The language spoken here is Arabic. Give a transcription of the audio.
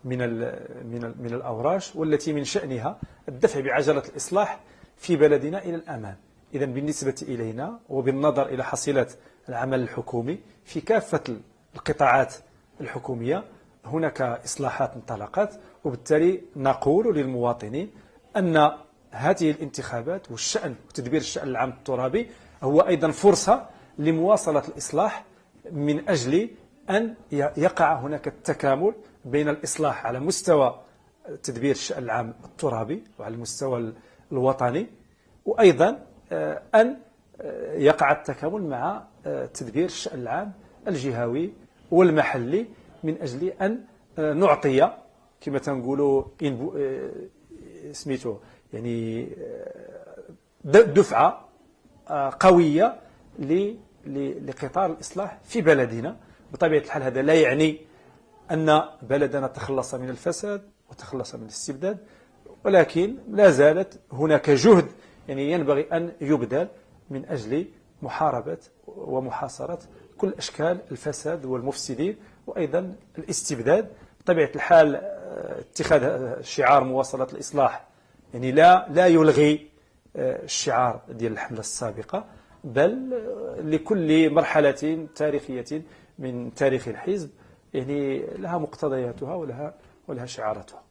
من الأوراش، والتي من شأنها الدفع بعجلة الإصلاح في بلدنا إلى الأمام. إذن بالنسبة إلينا وبالنظر إلى حصيلة العمل الحكومي في كافة القطاعات الحكومية هناك إصلاحات انطلقت، وبالتالي نقول للمواطنين أن هذه الانتخابات والشأن وتدبير الشأن العام الترابي هو أيضا فرصة لمواصلة الإصلاح من أجل أن يقع هناك التكامل بين الإصلاح على مستوى تدبير الشأن العام الترابي وعلى المستوى الوطني، وأيضا أن يقع التكامل مع تدبير الشأن العام الجهوي والمحلي، من أجل أن نعطي كما تنقولوا سميتو يعني دفعة قوية لقطار الإصلاح في بلدنا. بطبيعة الحال هذا لا يعني أن بلدنا تخلص من الفساد وتخلص من الاستبداد، ولكن لا زالت هناك جهد يعني ينبغي أن يبذل من أجل محاربة ومحاصرة كل أشكال الفساد والمفسدين وأيضا الاستبداد. بطبيعة الحال اتخاذ شعار مواصلة الإصلاح يعني لا يلغي الشعار ديال الحملة السابقة، بل لكل مرحلة تاريخية من تاريخ الحزب يعني لها مقتضياتها ولها شعاراتها.